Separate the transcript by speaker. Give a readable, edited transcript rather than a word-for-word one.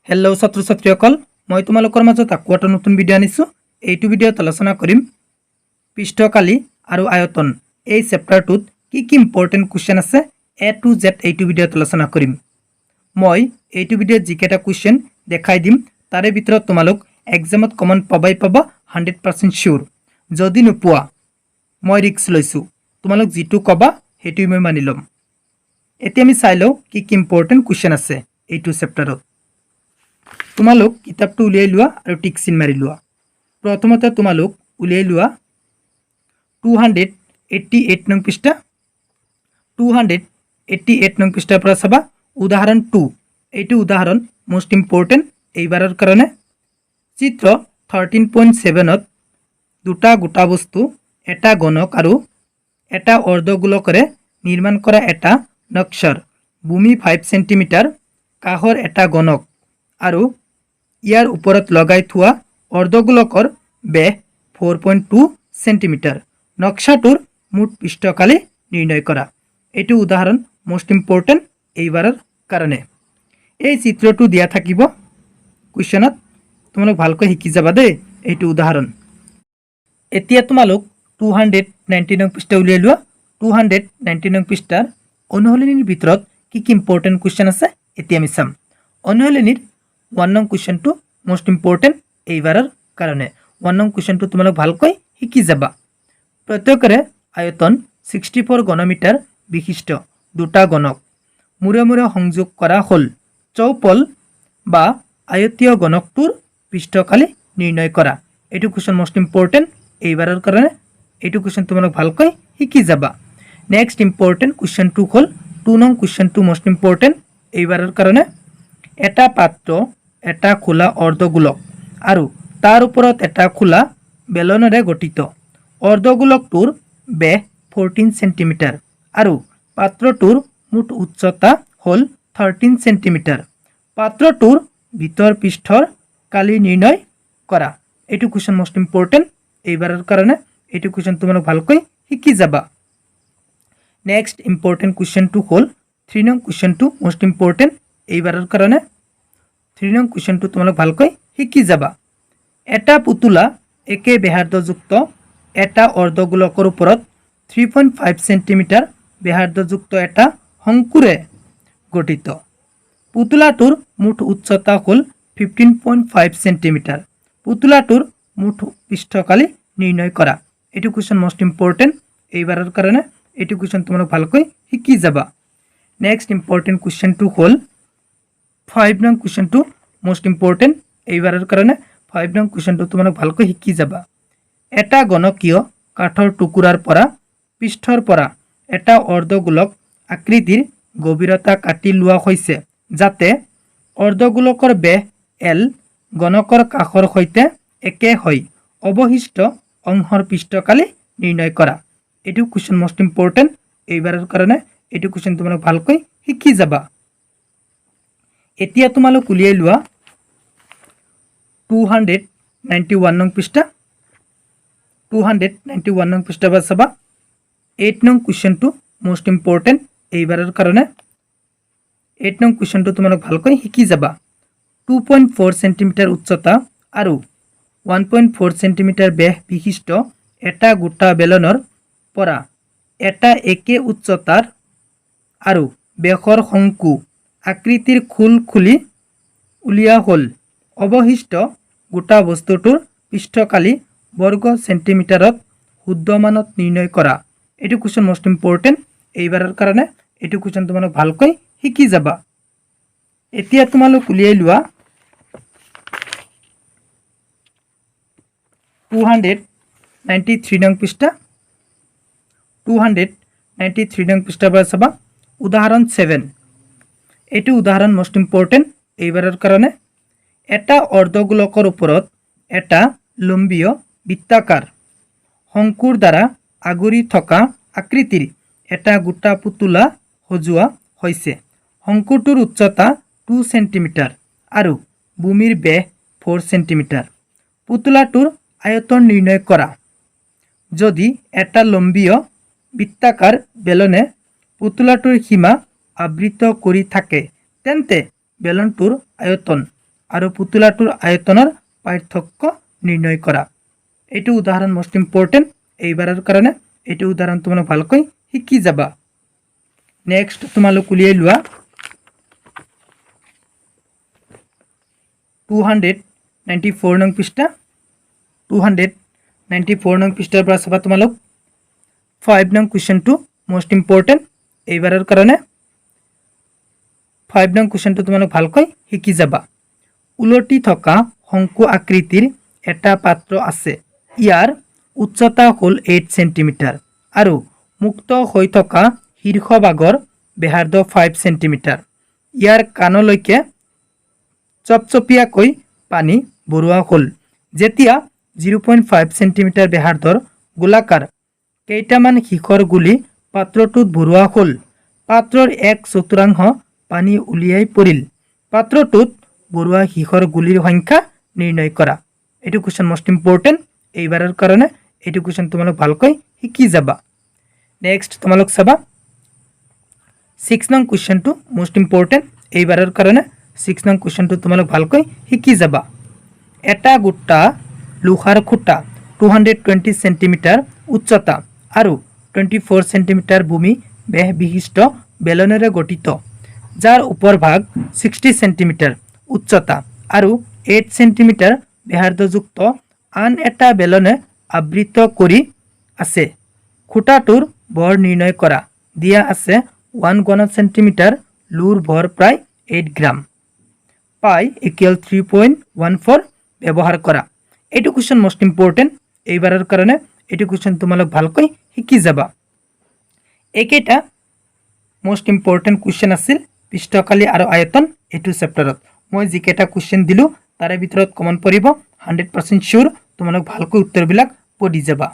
Speaker 1: Hello छात्र छात्रीসকল मैं तुम्हालोकर মাজত আকৌ এটা নতুন ভিডিও আনিছো। এইটো ভিডিওত আলোচনা কৰিম পৃষ্ঠকালি আৰু আয়তন এই চেপ্টাৰটোত কি ইম্পৰ্টেন্ট কোৱেশ্চন আছে এ টু জেড এইটো ভিডিওত আলোচনা কৰিম। মই এইটো ভিডিওত যিকেইটা কোৱেশ্চন দেখাই দিম তাৰে ভিতৰত তোমালোক এক্সামত কমন পাবাই পাবা 100% শিওৰ। যদি নোপোৱা মই ৰিস্ক লৈছো, তোমালোক যিটো কবা সেইটো মই মানি লম। এতিয়া আমি চাই লওঁ কি ইম্পৰ্টেন্ট কোৱেশ্চন আছে এইটো চেপ্টাৰত। তোমালোক কিতাপটো উলিয়াই লোৱা আৰু টিক চিন মাৰি লোৱা। প্ৰথমতে তোমালোক উলিয়াই লোৱা 288 নং পৃষ্ঠা। 288 নং পৃষ্ঠাৰ পৰা চাবা উদাহৰণ 2। এইটো উদাহৰণ মোষ্ট ইম্পৰ্টেন্ট এইবাৰৰ কাৰণে। চিত্ৰ 13.7ত দুটা গোটা বস্তু এটা গণক আৰু এটা অৰ্ধগোলকেৰে নিৰ্মাণ কৰা এটা নক্সাৰ ভূমি 5 সেন্টিমিটাৰ, কাষৰ এটা গণক আৰু ইয়াৰ ওপৰত লগাই থোৱা অৰ্ধগোলকৰ বেহ 4.2 সেন্টিমিটাৰ। নক্সাটোৰ মুঠ পৃষ্ঠকালি নিৰ্ণয় কৰা। এইটো উদাহৰণ মোষ্ট ইম্পৰ্টেন্ট এইবাৰৰ কাৰণে। এই চিত্ৰটো দিয়া থাকিব কুৱেশ্যনত, তোমালোক ভালকৈ শিকি যাবা দেই এইটো উদাহৰণ। এতিয়া তোমালোক 290 নং পৃষ্ঠা উলিয়াই লোৱা। 290 নং পৃষ্ঠাৰ অনুশীলনীৰ ভিতৰত কি ইম্পৰ্টেন্ট কুৱেশ্যন আছে এতিয়া আমি চাম। অনুশীলনীৰ 1 নং কুৱেশ্যনটো মোষ্ট ইম্পৰ্টেন্ট এইবাৰৰ কাৰণে। 1 নং কুৱেশ্যনটো তোমালোক ভালকৈ শিকি যাবা। প্ৰত্যেকৰে আয়তন 64 ঘনমিটাৰ বিশিষ্ট দুটা গণক মূৰে মূৰে সংযোগ কৰা হ'ল। চৌপল বা আয়তীয় গণকটোৰ পৃষ্ঠকালি নিৰ্ণয় কৰা। এইটো কুৱেশ্যন মোষ্ট ইম্পৰ্টেন্ট এইবাৰৰ কাৰণে। এইটো কুৱেশ্যন তোমালোক ভালকৈ শিকি যাবা। নেক্সট ইম্পৰ্টেন্ট কুৱেশ্যনটো হ'ল 2 নং কুৱেশ্যনটো মোষ্ট ইম্পৰ্টেন্ট এইবাৰৰ কাৰণে। এটা পাত্ৰ এটা খোলা অৰ্ধগোলক আৰু তাৰ ওপৰত এটা খোলা বেলনেৰে গঠিত। অৰ্ধগোলকটোৰ বেহ 14 সেন্টিমিটাৰ আৰু পাত্ৰটোৰ মুঠ উচ্চতা হ'ল 13 সেন্টিমিটাৰ। পাত্ৰটোৰ ভিতৰ পৃষ্ঠৰ কালি নিৰ্ণয় কৰা। এইটো কুৱেশ্যন মোষ্ট ইম্পৰ্টেন্ট এইবাৰৰ কাৰণে। এইটো কুৱেশ্যন তোমালোক ভালকৈ শিকি যাবা। নেক্সট ইম্পৰ্টেন্ট কুৱেশ্যনটো হ'ল 3 নং কুৱেশ্যনটো মোষ্ট ইম্পৰ্টেন্ট এইবাৰৰ কাৰণে। 3 নং কুৱেশ্যনটো তোমালোক ভালকৈ শিকি যাবা। এটা পুতলা একে ব্যাসাৰ্ধযুক্ত এটা অৰ্ধগোলকৰ ওপৰত 3.5 সেন্টিমিটাৰ ব্যাসাৰ্ধযুক্ত এটা শংকুৰে গঠিত। পুতলাটোৰ মুঠ উচ্চতা হ'ল 15.5 সেন্টিমিটাৰ। পুতলাটোৰ মুঠ পৃষ্ঠকালি নিৰ্ণয় কৰা। এইটো কুৱেশ্যন মোষ্ট ইম্পৰ্টেন্ট এইবাৰৰ কাৰণে। এইটো কুৱেশ্যন তোমালোক ভালকৈ শিকি যাবা। নেক্সট ইম্পৰ্টেন্ট কুৱেশ্যনটো হ'ল 5 নং কুৱেশ্যনটো মোষ্ট ইম্পৰ্টেন্ট এইবাৰৰ কাৰণে। 5 নং কুৱেশ্যনটো তোমালোক ভালকৈ শিকি যাবা। এটা গণকীয় কাঠৰ টুকুৰাৰ পৰা পৃষ্ঠৰ পৰা এটা অৰ্ধগোলক আকৃতিৰ গভীৰতা কাটি লোৱা হৈছে যাতে অৰ্ধগোলকৰ বেহ এল গণকৰ কাষৰ সৈতে একে হয়। অৱশিষ্ট অংশৰ পৃষ্ঠকালি নিৰ্ণয় কৰা। এইটো কুৱেশ্যন মোষ্ট ইম্পৰ্টেন্ট এইবাৰৰ কাৰণে। এইটো কুৱেশ্যন তোমালোক ভালকৈ শিকি যাবা। এতিয়া তোমালোক উলিয়াই লোৱা 291 নং পৃষ্ঠা। 291 নং পৃষ্ঠা পৰা চাবা 8 নং কুৱেশ্যনটো মোষ্ট ইম্পৰ্টেন্ট এইবাৰৰ কাৰণে। 8 নং কুৱেশ্যনটো তোমালোক ভালকৈ শিকি যাবা। 2.4 সেন্টিমিটাৰ উচ্চতা আৰু 1.4 সেন্টিমিটাৰ বেহ বিশিষ্ট এটা গোটা বেলনৰ পৰা এটা একে উচ্চতাৰ আৰু বেশৰ শংকু আকৃতিৰ খোল খুলি উলিওৱা হ'ল। অৱশিষ্ট গোটা বস্তুটোৰ পৃষ্ঠকালি বৰ্গ সেন্টিমিটাৰত শুদ্ধমানত নিৰ্ণয় কৰা। এইটো কুৱেশ্যন মোষ্ট ইম্পৰ্টেন্ট এইবাৰৰ কাৰণে। এইটো কুৱেশ্যন তোমালোক ভালকৈ শিকি যাবা। এতিয়া তোমালোক উলিয়াই লোৱা 293 নং পৃষ্ঠা। 293 নং পৃষ্ঠাৰ পৰা চাবা উদাহৰণ 7। এইটো উদাহৰণ মোষ্ট ইম্পৰ্টেন্ট এইবাৰৰ কাৰণে। এটা অৰ্ধগোলকৰ ওপৰত এটা লম্বীয় বৃত্তাকাৰ শংকুৰ দ্বাৰা আগুৰি থকা আকৃতিৰ এটা গোটা পুতলা সজোৱা হৈছে। শংকুটোৰ উচ্চতা 2 সেন্টিমিটাৰ আৰু ভূমিৰ বেহ 4 সেন্টিমিটাৰ। পুতলাটোৰ আয়তন নিৰ্ণয় কৰা। যদি এটা লম্বীয় বৃত্তাকাৰ বেলনে পুতলাটোৰ সীমা আবৃত কৰি থাকে তেন্তে বেলনটোৰ আয়তন আৰু পুতলাটোৰ আয়তনৰ পাৰ্থক্য নিৰ্ণয় কৰা। এইটো উদাহৰণ মোষ্ট ইম্পৰ্টেণ্ট এইবাৰৰ কাৰণে। এইটো উদাহৰণ তোমালোক ভালকৈ শিকি যাবা। নেক্সট তোমালোক উলিয়াই লোৱা 294 নং পৃষ্ঠা। 294 নং পৃষ্ঠাৰ পৰা চাবা তোমালোক 5 নং কুৱেশ্যনটো মোষ্ট ইম্পৰ্টেণ্ট এইবাৰৰ কাৰণে। 5 নং কুৱেশ্যনটো তোমালোক ভালকৈ শিকি যাবা। উলটি থকা শংকু আকৃতিৰ এটা পাত্ৰ আছে। ইয়াৰ উচ্চতা হ'ল 8 সেণ্টিমিটাৰ আৰু মুক্ত হৈ থকা শীৰ্ষভাগৰ ব্যাসাৰ্ধ 5 সেণ্টিমিটাৰ। ইয়াৰ কাণলৈকে চপচপীয়াকৈ পানী ভৰোৱা হ'ল। যেতিয়া 0.5 সেণ্টিমিটাৰ ব্যাসাৰ্ধৰ গোলাকাৰ কেইটামান শিখৰ গুলি পাত্ৰটোত ভৰোৱা হ'ল। পাত্ৰৰ 1/4 পানী উলিয়াই পৰিল। পাত্ৰটোত ভৰোৱা শিখৰ গুলিৰ সংখ্যা নিৰ্ণয় কৰা। এইটো কুৱেশ্যন মোষ্ট ইম্পৰ্টেণ্ট এইবাৰৰ কাৰণে। এইটো কুৱেশ্যন তোমালোক ভালকৈ শিকি যাবা। নেক্সট তোমালোক চাবা 6 নং কুৱেশ্যনটো মোষ্ট ইম্পৰ্টেণ্ট এইবাৰৰ কাৰণে। 6 নং কুৱেশ্যনটো তোমালোক ভালকৈ শিকি যাবা। এটা গোটা লোহাৰ খুঁটা 220 সেণ্টিমিটাৰ উচ্চতা আৰু 24 সেণ্টিমিটাৰ ভূমি বেহ বিশিষ্ট বেলনেৰে গঠিত, যাৰ ওপৰভাগ 60 সেণ্টিমিটাৰ উচ্চতা আৰু 8 সেণ্টিমিটাৰ ব্যাসাৰ্ধযুক্ত আন এটা বেলনে আবৃত কৰি আছে। খুঁটাটোৰ ভৰ নিৰ্ণয় কৰা। দিয়া আছে 1 ঘন সেণ্টিমিটাৰ, লোৰ ভৰ প্ৰায় 8 গ্ৰাম। পাই ইকুৱেল 3.14 ব্যৱহাৰ কৰা। এইটো কুৱেশ্যন মোষ্ট ইম্পৰ্টেণ্ট এইবাৰৰ কাৰণে। এইটো কুৱেশ্যন তোমালোক ভালকৈ শিকি যাবা। এইকেইটা মোষ্ট ইম্পৰ্টেণ্ট কুৱেশ্যন আছিল পৃষ্ঠকালি আৰু আয়তন এইটো চেপ্টাৰত। মই যিকেইটা কুৱেশ্যন দিলোঁ তাৰে ভিতৰত কমন পৰিব 100% চিয়'ৰ তোমালোক ভালকৈ উত্তৰবিলাক পঢ়ি যাবা।